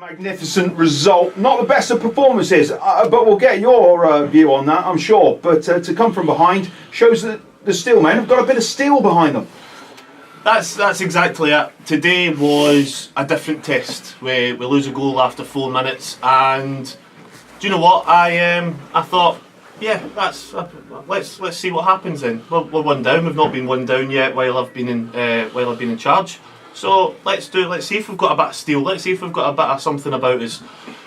Magnificent result. Not the best of performances, but we'll get your view on that, I'm sure. But to come from behind shows that the Steelmen have got a bit of steel behind them. That's exactly it. Today was a different test. We lose a goal after 4 minutes, and do you know what? I thought, yeah, let's see what happens then. We're 1 down. We've not been 1 down yet while I've been in charge. So let's see if we've got a bit of steel. Let's see if we've got a bit of something about us.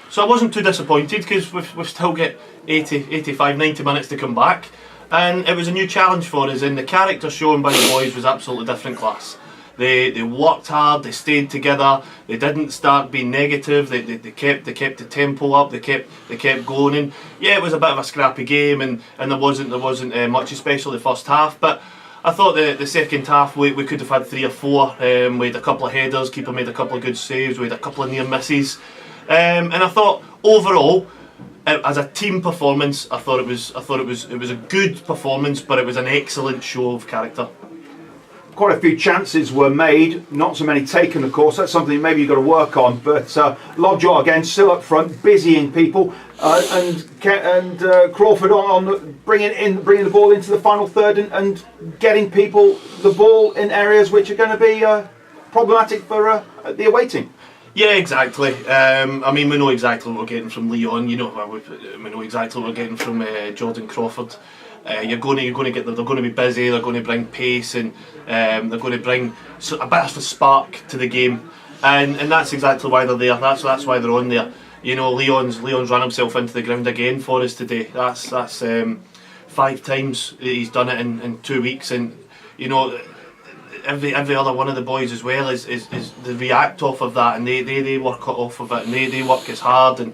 So I wasn't too disappointed because we've still got 80, 85, 90 minutes to come back. And it was a new challenge for us, and the character shown by the boys was absolutely different class. They worked hard, they stayed together, they didn't start being negative, they kept the tempo up, they kept going. And yeah, it was a bit of a scrappy game, and there wasn't much, especially the first half. But I thought the second half we could have had 3 or 4. We had a couple of headers, keeper made a couple of good saves, we had a couple of near misses, and I thought overall, as a team performance, I thought it was a good performance, but it was an excellent show of character. Quite a few chances were made, not so many taken, of course. That's something maybe you've got to work on. But Lodjot again, still up front, busying people, and Crawford on bringing the ball into the final third and getting people the ball in areas which are going to be problematic for the away team. Yeah, exactly. I mean, we know exactly what we're getting from Leon. You know, we know exactly what we're getting from Jordan Crawford. You're going to get them. They're going to be busy. They're going to bring pace, and they're going to bring a bit of a spark to the game. And that's exactly why they're there. That's why they're on there. You know, Leon's run himself into the ground again for us today. That's 5 times he's done it in 2 weeks, and you know. Every other one of the boys as well is they react off of that, and they work off of it, and they work as hard, and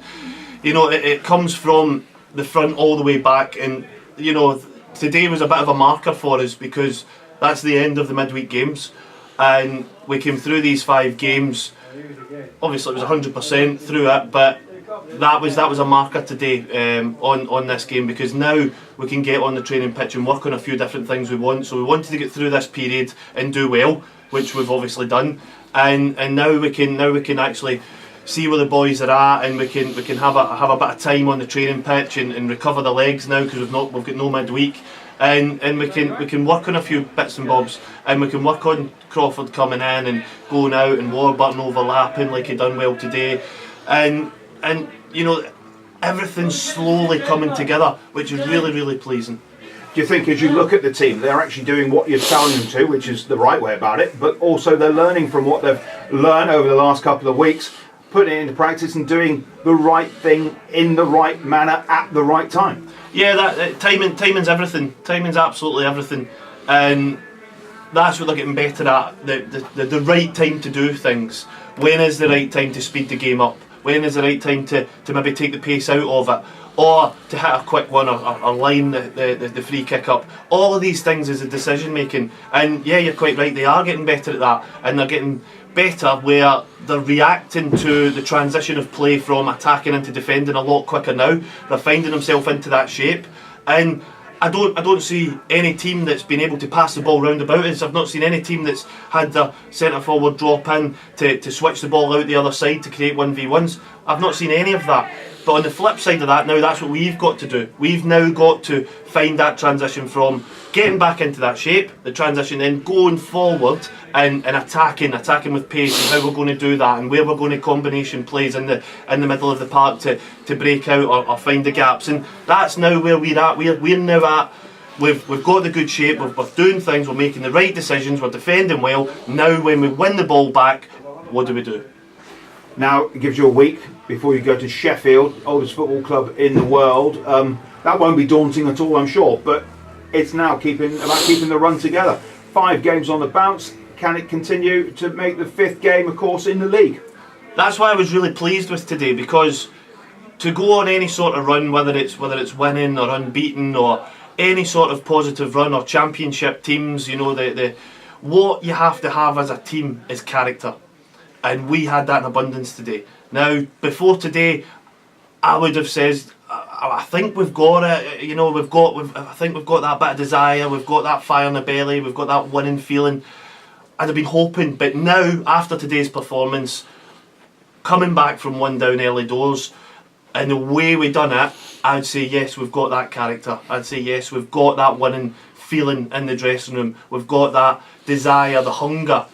you know it comes from the front all the way back. And you know today was a bit of a marker for us because that's the end of the midweek games, and we came through these 5 games. Obviously it was 100% through it, but that was a marker today on this game, because now we can get on the training pitch and work on a few different things we want. So we wanted to get through this period and do well, which we've obviously done, and now we can actually see where the boys are at, and we can have a bit of time on the training pitch and recover the legs now, because we've got no midweek, and we can work on a few bits and bobs, and we can work on Crawford coming in and going out and Warburton overlapping like he done well today, and you know everything's slowly coming together, which is really pleasing. Do you think as you look at the team, they're actually doing what you're telling them to, which is the right way about it, but also they're learning from what they've learned over the last couple of weeks, putting it into practice and doing the right thing in the right manner at the right time? Yeah, timing's everything. Timing's absolutely everything, and that's what they're getting better at. The right time to do things. When is the right time to speed the game up? When is the right time to maybe take the pace out of it, or to hit a quick one, or line the free kick up? All of these things is a decision making, and yeah, you're quite right. They are getting better at that, and they're getting better where they're reacting to the transition of play from attacking into defending a lot quicker now. They're finding themselves into that shape, and I don't see any team that's been able to pass the ball round about us. I've not seen any team that's had their centre forward drop in to switch the ball out the other side to create 1v1s. I've not seen any of that. But on the flip side of that, now that's what we've got to do. We've now got to find that transition from getting back into that shape, the transition then going forward and attacking with pace, and how we're going to do that, and where we're going to combination plays in the middle of the park to break out or find the gaps. And that's now where we're at. We're now at. We've got the good shape. We're doing things. We're making the right decisions. We're defending well. Now, when we win the ball back, what do we do? Now it gives you a week before you go to Sheffield, oldest football club in the world. That won't be daunting at all, I'm sure, but it's now about keeping the run together. 5 games on the bounce. Can it continue to make the 5th game, of course, in the league? That's why I was really pleased with today, because to go on any sort of run, whether it's winning or unbeaten or any sort of positive run or championship teams, you know, what you have to have as a team is character. And we had that in abundance today. Now, before today, I would have said, I think we've got it. You know, I think we've got that bit of desire. We've got that fire in the belly. We've got that winning feeling. I'd have been hoping, but now after today's performance, coming back from one down early doors, and the way we done it, I'd say yes, we've got that character. I'd say yes, we've got that winning feeling in the dressing room. We've got that desire, the hunger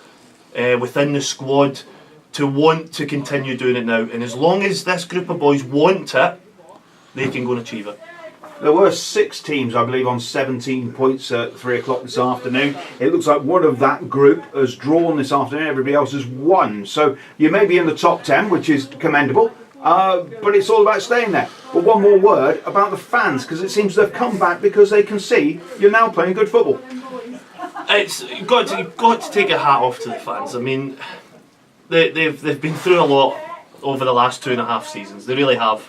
within the squad to want to continue doing it now. And as long as this group of boys want it, they can go and achieve it. There were 6 teams, I believe, on 17 points at 3 o'clock this afternoon. It looks like one of that group has drawn this afternoon, everybody else has won. So you may be in the top 10, which is commendable, but it's all about staying there. But one more word about the fans, because it seems they've come back because they can see you're now playing good football. You've got to take your hat off to the fans. I mean, they've been through a lot over the last 2.5 seasons. They really have.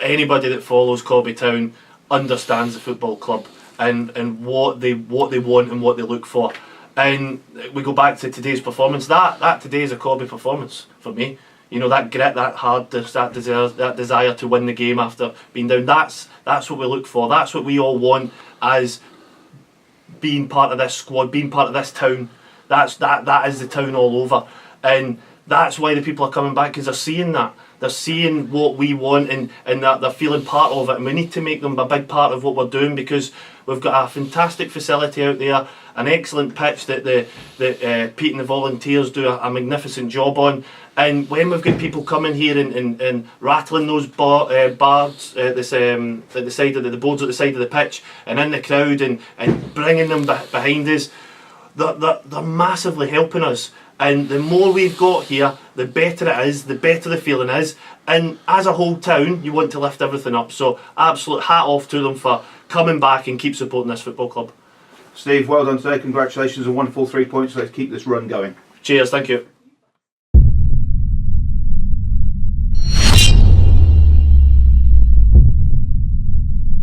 Anybody that follows Corby Town understands the football club and what they want and what they look for. And we go back to today's performance. That today is a Corby performance for me. You know, that grit, that hardness, that desire to win the game after being down. That's what we look for. That's what we all want as being part of this squad, being part of this town. That is the town all over, and that's why the people are coming back, because they're seeing that. They're seeing what we want, and that they're feeling part of it, and we need to make them a big part of what we're doing, because we've got a fantastic facility out there, an excellent pitch that Pete and the volunteers do a magnificent job on. And when we've got people coming here and rattling those bars at the side of the boards at the side of the pitch and in the crowd and bringing them behind us, they're massively helping us. And the more we've got here, the better it is, the better the feeling is. And as a whole town, you want to lift everything up. So absolute hat off to them for coming back and keep supporting this football club. Steve, well done today. Congratulations on wonderful 3 points. Let's keep this run going. Cheers, thank you.